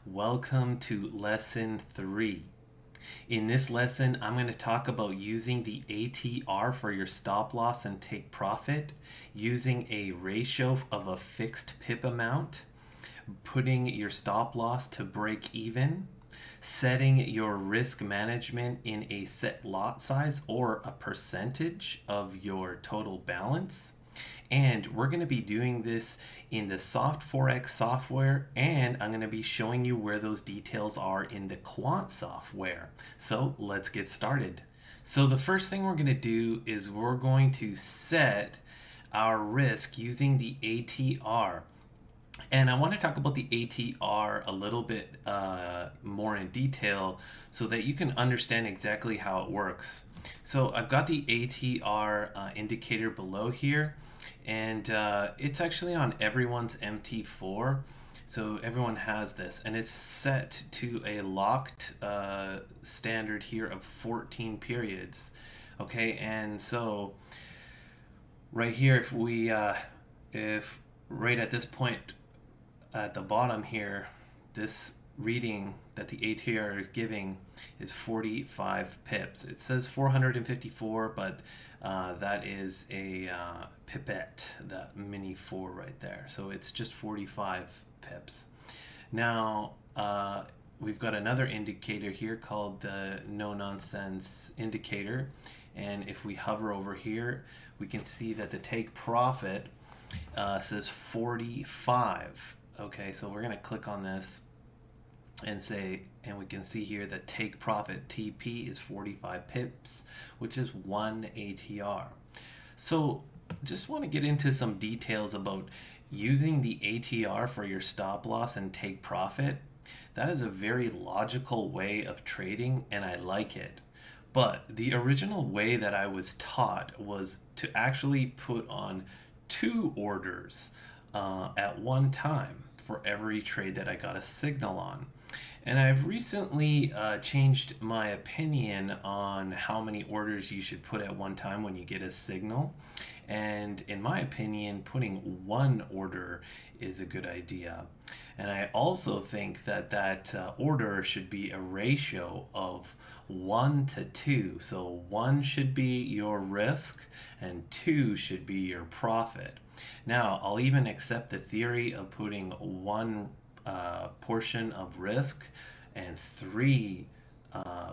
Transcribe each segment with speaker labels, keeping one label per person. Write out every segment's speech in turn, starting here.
Speaker 1: Welcome to lesson 3. In this lesson, I'm going to talk about using the ATR for your stop loss and take profit, using a ratio of a fixed pip amount, putting your stop loss to break even, setting your risk management in a set lot size or a percentage of your total balance. And we're going to be doing this in the Soft4fx software, and I'm going to be showing you where those details are in the Quant software. So let's get started. So the first thing we're going to do is we're going to set our risk using the ATR. And I want to talk about the ATR a little bit more in detail so that you can understand exactly how it works. So I've got the ATR indicator below here, and it's actually on everyone's MT4. So everyone has this, and it's set to a locked standard here of 14 periods. Okay, and so right here, if right at this point at the bottom here, this reading that the ATR is giving is 45 pips. It says 454, but that is a pipette, that mini 4 right there. So it's just 45 pips. Now, we've got another indicator here called the no nonsense indicator. And if we hover over here, we can see that the take profit says 45. Okay, so we're going to click on this and we can see here that take profit TP is 45 pips, which is 1 ATR. So just want to get into some details about using the ATR for your stop loss and take profit. That is a very logical way of trading, and I like it. But the original way that I was taught was to actually put on 2 orders at one time for every trade that I got a signal on. And I've recently changed my opinion on how many orders you should put at one time when you get a signal. And in my opinion, putting 1 order is a good idea. And I also think that order should be a ratio of 1 to 2. So 1 should be your risk and 2 should be your profit. Now, I'll even accept the theory of putting 1 portion of risk and 3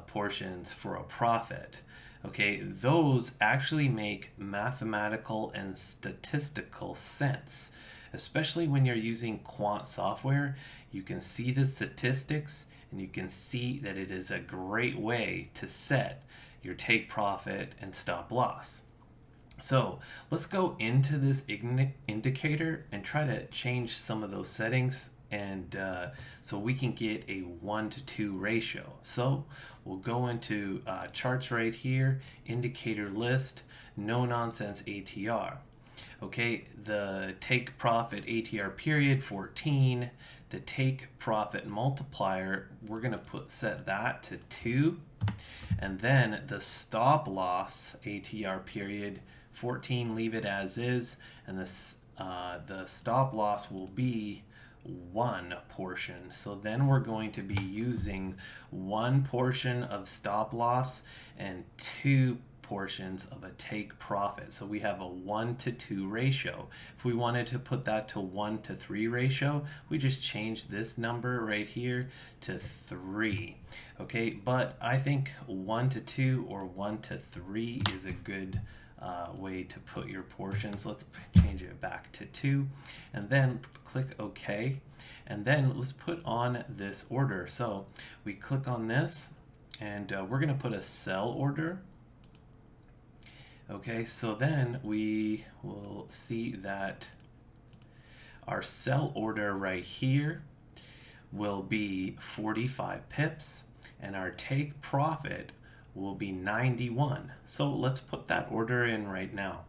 Speaker 1: portions for a profit. Okay, those actually make mathematical and statistical sense, especially when you're using quant software. You can see the statistics and you can see that it is a great way to set your take profit and stop loss. So let's go into this indicator and try to change some of those settings, and so we can get a 1 to 2 ratio. So we'll go into charts right here, indicator list, no nonsense ATR. Okay, the take profit ATR period 14, the take profit multiplier, we're going to set that to 2, and then the stop loss ATR period 14, leave it as is, and the stop loss will be 1 portion. So then we're going to be using 1 portion of stop loss and 2 portions of a take profit. So we have a 1 to 2 ratio. If we wanted to put that to 1 to 3 ratio, we just change this number right here to 3. Okay, but I think 1 to 2 or 1 to 3 is a good way to put your portions. Let's change it back to 2 and then click OK, and then let's put on this order. So we click on this and we're going to put a sell order. Okay, so then we will see that our sell order right here will be 45 pips and our take profit will be 91. So let's put that order in right now.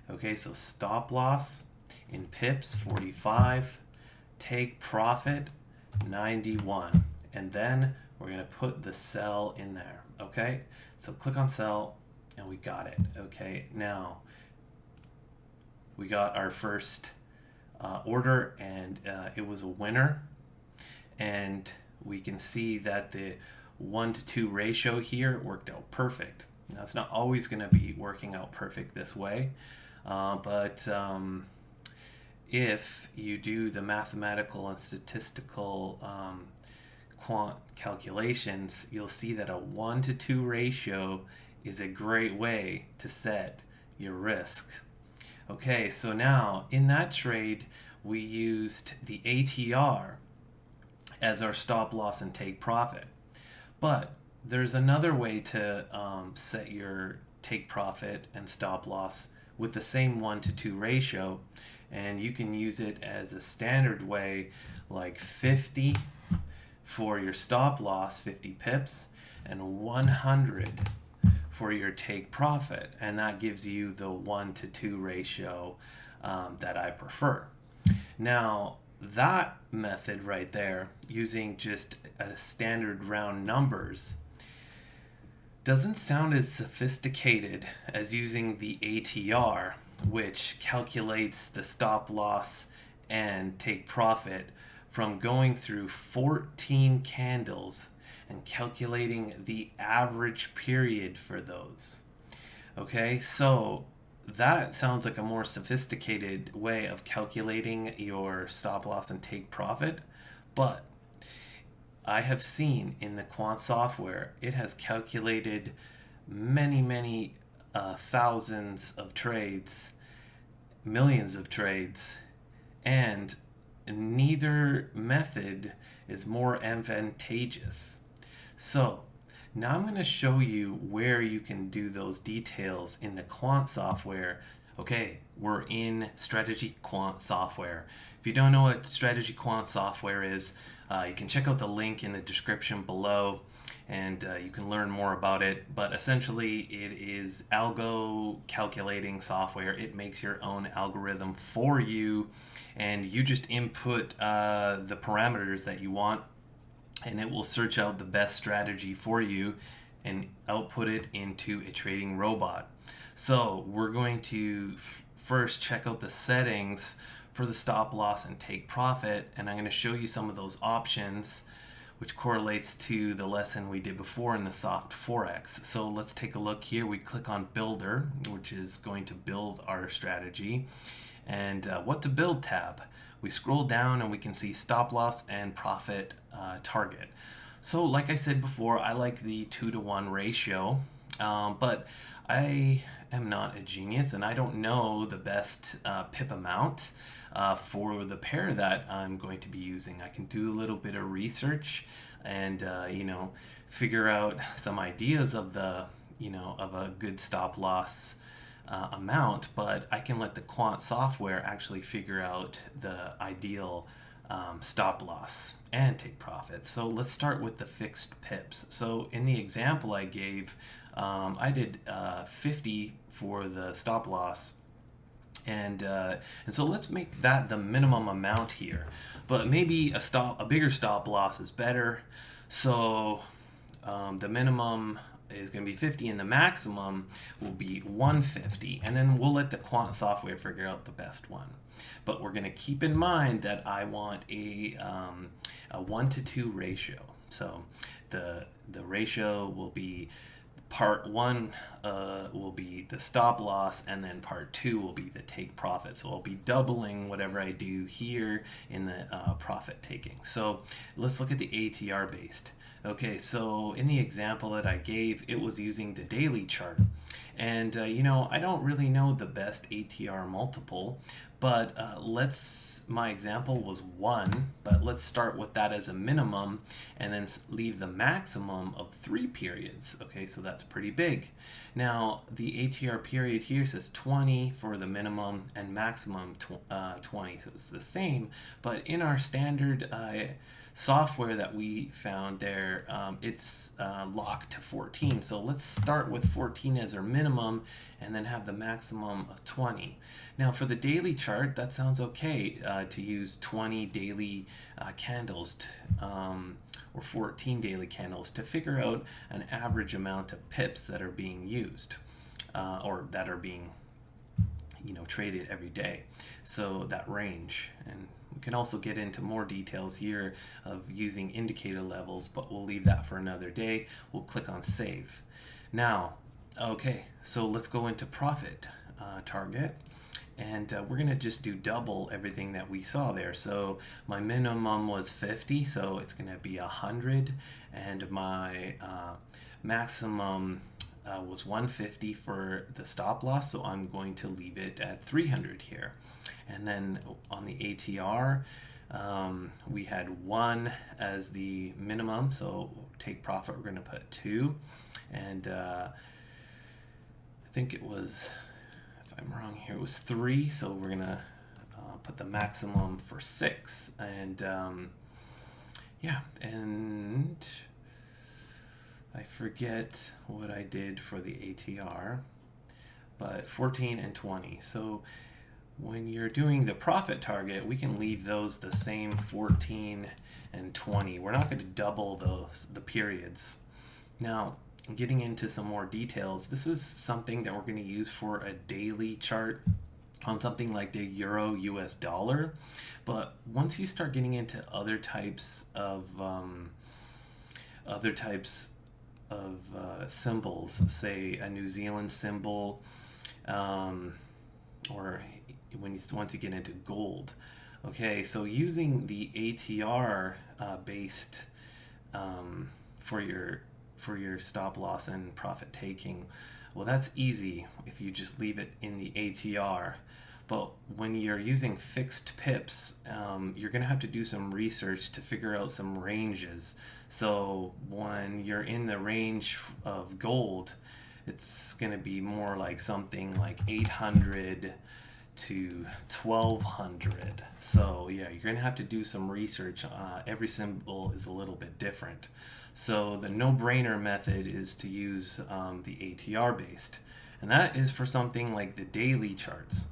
Speaker 1: Okay, so stop loss in pips 45, take profit 91, and then we're going to put the sell in there. Okay, so click on sell and we got it. Okay, now we got our first order, and it was a winner. and we can see that the 1-to-2 ratio here worked out perfect. Now it's not always going to be working out perfect this way, but if you do the mathematical and statistical quant calculations, you'll see that a 1-to-2 ratio is a great way to set your risk. Okay, so now in that trade, we used the ATR as our stop loss and take profit. But there's another way to set your take profit and stop loss with the same 1-to-2 ratio, and you can use it as a standard way, like 50 for your stop loss, 50 pips, and 100 for your take profit, and that gives you the 1-to-2 ratio that I prefer. Now, that method right there, using just a standard round numbers, doesn't sound as sophisticated as using the ATR, which calculates the stop loss and take profit from going through 14 candles and calculating the average period for those. Okay, so that sounds like a more sophisticated way of calculating your stop loss and take profit, but I have seen in the quant software, it has calculated many thousands of trades, millions of trades, and neither method is more advantageous. So now I'm going to show you where you can do those details in the quant software. Okay, we're in Strategy Quant software. If you don't know what Strategy Quant software is, you can check out the link in the description below, and you can learn more about it. But essentially, it is algo calculating software. It makes your own algorithm for you, and you just input the parameters that you want, and it will search out the best strategy for you and output it into a trading robot. So we're going to first check out the settings for the stop loss and take profit, and I'm going to show you some of those options, which correlates to the lesson we did before in the Soft4fx. So let's take a look here. We click on Builder, which is going to build our strategy, and What to Build tab. We scroll down and we can see stop loss and profit target. So like I said before, I like the 2-to-1 ratio, but I am not a genius and I don't know the best pip amount for the pair that I'm going to be using. I can do a little bit of research and figure out some ideas of the of a good stop loss amount, but I can let the quant software actually figure out the ideal stop loss and take profit. So let's start with the fixed pips. So in the example I gave, I did 50 for the stop loss, and so let's make that the minimum amount here. But maybe a bigger stop loss is better. So the minimum is going to be 50 and the maximum will be 150, and then we'll let the quant software figure out the best one. But we're going to keep in mind that I want a 1-to-2 ratio. So the ratio will be part 1 will be the stop loss, and then part 2 will be the take profit. So I'll be doubling whatever I do here in the profit taking. So let's look at the ATR based. Okay, so in the example that I gave, it was using the daily chart. And, I don't really know the best ATR multiple, but my example was 1, but let's start with that as a minimum and then leave the maximum of 3 periods. Okay, so that's pretty big. Now, the ATR period here says 20 for the minimum and maximum 20, so it's the same, but in our standard software that we found there, it's locked to 14. So let's start with 14 as our minimum and then have the maximum of 20. Now for the daily chart, that sounds okay to use 20 daily candles or 14 daily candles to figure out an average amount of pips that are being used or that are being traded every day. So that range, and We can also get into more details here of using indicator levels, but we'll leave that for another day. We'll click on save. Now, okay, so let's go into profit target. And we're going to just do double everything that we saw there. So my minimum was 50, so it's going to be 100. And my maximum was 150 for the stop loss, so I'm going to leave it at 300 here. And then on the ATR, we had 1 as the minimum, so take profit, we're going to put 2. And I think it was, I'm wrong here, it was 3, so we're gonna put the maximum for 6. And yeah, and I forget what I did for the ATR, but 14 and 20. So when you're doing the profit target, we can leave those the same, 14 and 20. We're not going to double the periods. Now, getting into some more details, this is something that we're going to use for a daily chart on something like the Euro US dollar. But once you start getting into other types of symbols, say a New Zealand symbol, or once you get into gold. Okay, so using the ATR based for your stop loss and profit taking, well, that's easy if you just leave it in the ATR. But when you're using fixed pips, you're going to have to do some research to figure out some ranges. So when you're in the range of gold, it's going to be more like something like 800 to 1200. So yeah, you're going to have to do some research. Every symbol is a little bit different. So the no-brainer method is to use the ATR based, and that is for something like the daily charts.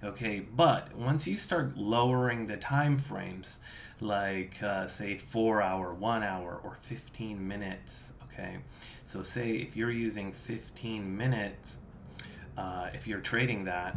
Speaker 1: Okay, but once you start lowering the time frames, like say 4 hour, 1 hour, or 15 minutes, okay, so say if you're using 15 minutes, if you're trading that,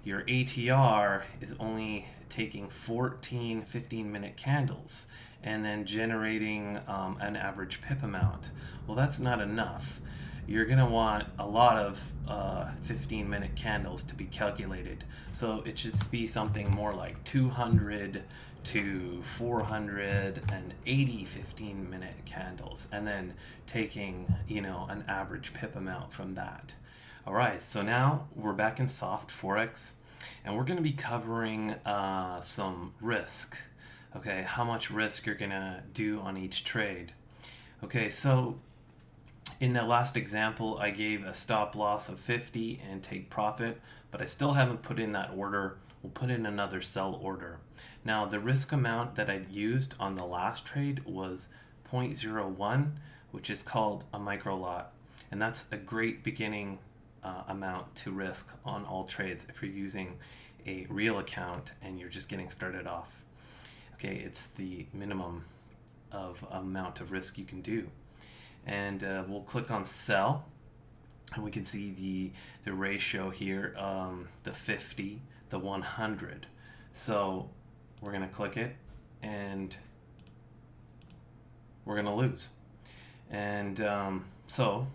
Speaker 1: your ATR is only taking 14 15-minute candles and then generating an average pip amount. Well, that's not enough. You're going to want a lot of 15-minute candles to be calculated. So it should be something more like 200 to 480 15-minute candles, and then taking, an average pip amount from that. All right, so now we're back in Soft4fx, and we're going to be covering some risk. Okay, how much risk you're going to do on each trade. Okay, so in the last example, I gave a stop loss of 50 and take profit, but I still haven't put in that order. We'll put in another sell order. Now, the risk amount that I used on the last trade was 0.01, which is called a micro lot. And that's a great beginning amount to risk on all trades if you're using a real account and you're just getting started off. Okay, it's the minimum of amount of risk you can do. And we'll click on sell, and we can see the ratio here, the 50, the 100. So we're going to click it, and we're going to lose. And so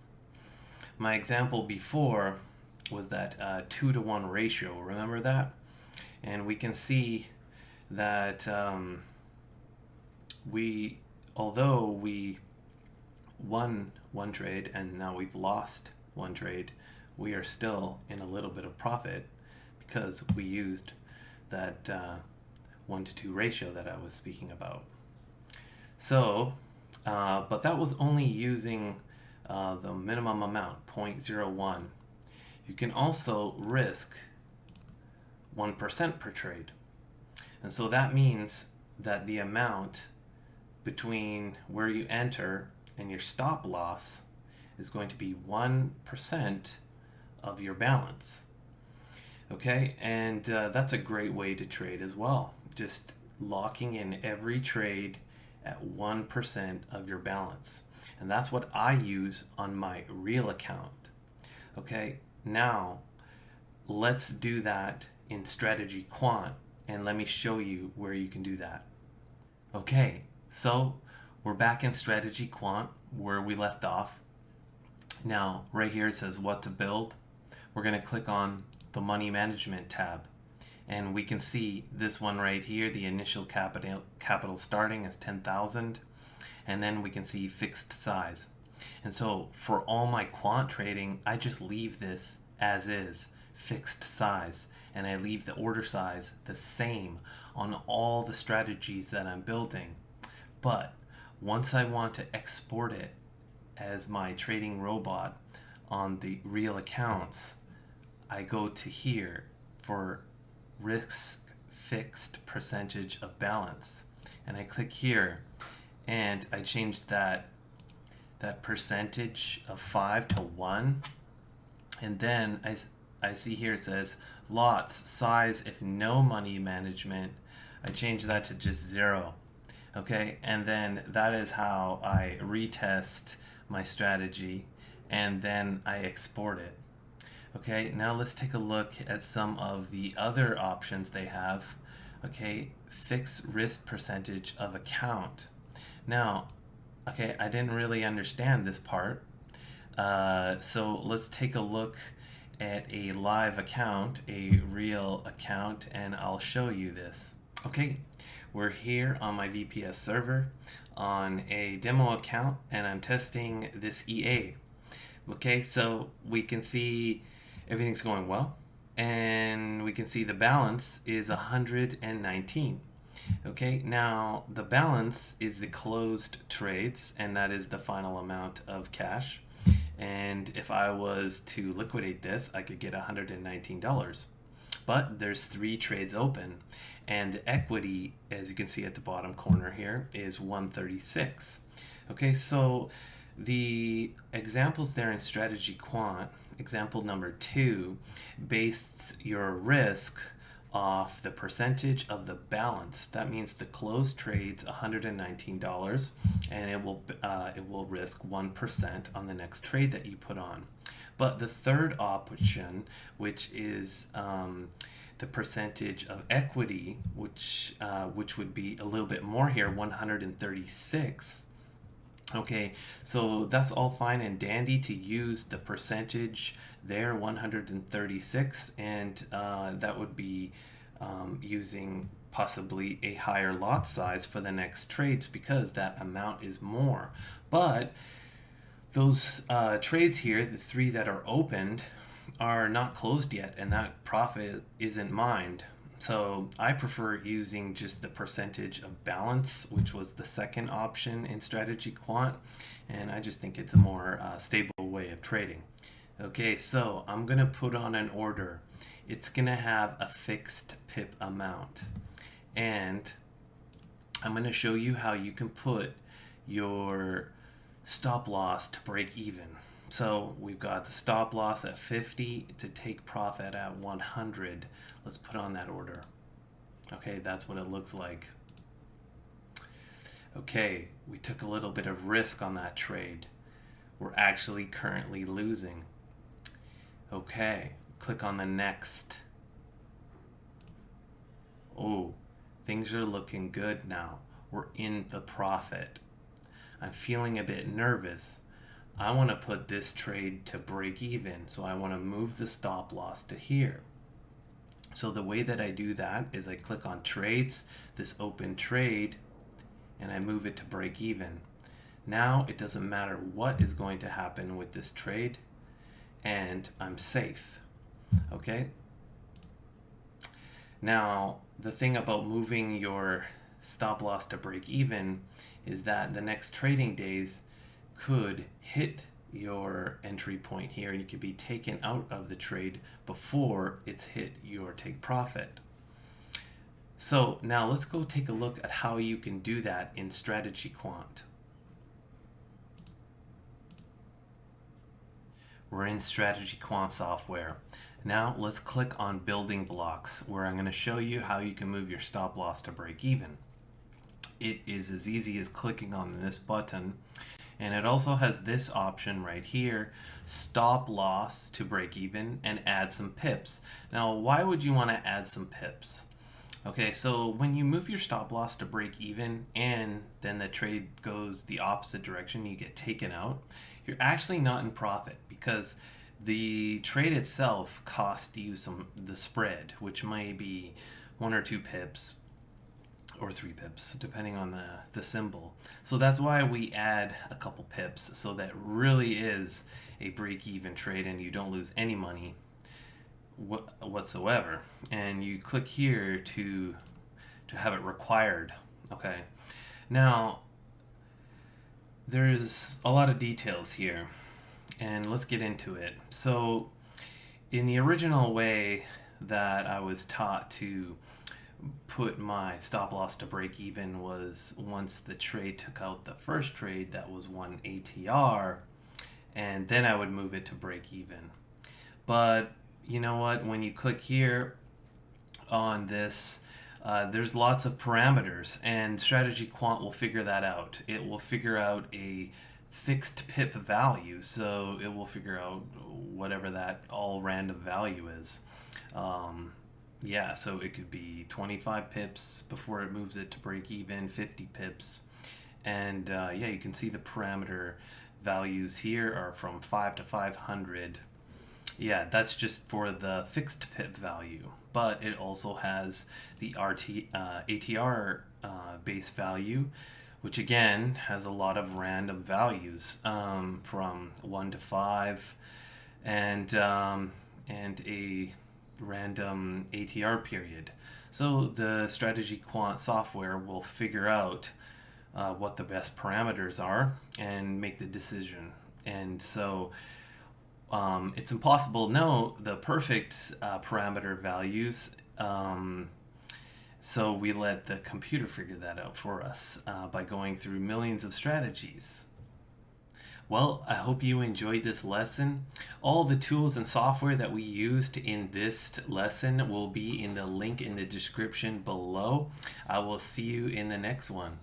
Speaker 1: my example before was that 2-to-1 ratio. Remember that? And we can see that although we won one trade and now we've lost one trade, we are still in a little bit of profit because we used that 1-to-2 ratio that I was speaking about. So, but that was only using the minimum amount, 0.01. You can also risk 1% per trade. And so that means that the amount between where you enter and your stop loss is going to be 1% of your balance. Okay, and that's a great way to trade as well. Just locking in every trade at 1% of your balance. And that's what I use on my real account. Okay, now let's do that in Strategy Quant and let me show you where you can do that. Okay, so we're back in Strategy Quant where we left off. Now, right here it says what to build. We're going to click on the Money Management tab. And we can see this one right here, the initial capital starting is 10,000. And then we can see fixed size. And so for all my quant trading, I just leave this as is, fixed size. And I leave the order size the same on all the strategies that I'm building. But once I want to export it as my trading robot on the real accounts, I go to here for risk fixed percentage of balance, and I click here and I change that percentage of 5 to 1, and then I see here it says lots size if no money management. I change that to just 0. Okay, and then that is how I retest my strategy, and then I export it. Okay, now let's take a look at some of the other options they have. Okay, fix risk percentage of account. Now, okay, I didn't really understand this part. So let's take a look at a live account, a real account, and I'll show you this. Okay, we're here on my VPS server on a demo account, and I'm testing this EA. Okay, so we can see everything's going well, and we can see the balance is 119. Okay, now the balance is the closed trades, and that is the final amount of cash. And if I was to liquidate this, I could get $119. But there's 3 trades open, and the equity, as you can see at the bottom corner here, is 136. Okay, so the examples there in Strategy Quant, example number 2, bases your risk off the percentage of the balance. That means the closed trade's $119, and it will risk 1% on the next trade that you put on. But the third option, which is the percentage of equity, which would be a little bit more here, 136. Okay, so that's all fine and dandy to use the percentage there, 136, and that would be using possibly a higher lot size for the next trades because that amount is more. But those trades here, the 3 that are opened, are not closed yet, and that profit isn't mined. So I prefer using just the percentage of balance, which was the second option in Strategy Quant, and I just think it's a more stable way of trading. Okay, so I'm going to put on an order. It's going to have a fixed pip amount, and I'm going to show you how you can put your stop loss to break even. So we've got the stop loss at 50 to take profit at 100. Let's put on that order. Okay, that's what it looks like. Okay, we took a little bit of risk on that trade. We're actually currently losing. Okay, click on the next. Oh, things are looking good now. We're in the profit. I'm feeling a bit nervous. I want to put this trade to break even, so I want to move the stop loss to here. So the way that I do that is I click on trades, this open trade, and I move it to break even. Now it doesn't matter what is going to happen with this trade, and I'm safe. Okay? Now, the thing about moving your stop loss to break even is that the next trading days could hit your entry point here, and you could be taken out of the trade before it's hit your take profit. So now let's go take a look at how you can do that in Strategy Quant. We're in Strategy Quant software. Now let's click on building blocks, where I'm going to show you how you can move your stop loss to break even. It is as easy as clicking on this button, and it also has this option right here, stop loss to break even, and add some pips. Now, why would you want to add some pips? Okay, so when you move your stop loss to break even and then the trade goes the opposite direction, you get taken out, you're actually not in profit because the trade itself cost you the spread, which may be 1 or 2 pips or 3 pips, depending on the symbol. So that's why we add a couple pips so that really is a break even trade and you don't lose any money whatsoever. And you click here to have it required. Okay. Now there's a lot of details here, and let's get into it. So in the original way that I was taught to put my stop loss to break even was once the trade took out the first trade that was one ATR, and then I would move it to break even. But you know what? When you click here on this, there's lots of parameters, and Strategy Quant will figure that out. It will figure out a fixed pip value, so it will figure out whatever that all random value is. Yeah, so it could be 25 pips before it moves it to break even, 50 pips. And yeah, you can see the parameter values here are from 5 to 500. Yeah, that's just for the fixed pip value, but it also has the ATR base value, which again has a lot of random values from 1 to 5, and a random ATR period. So the Strategy Quant software will figure out what the best parameters are and make the decision. And so it's impossible to know the perfect parameter values. So we let the computer figure that out for us by going through millions of strategies. Well, I hope you enjoyed this lesson. All the tools and software that we used in this lesson will be in the link in the description below. I will see you in the next one.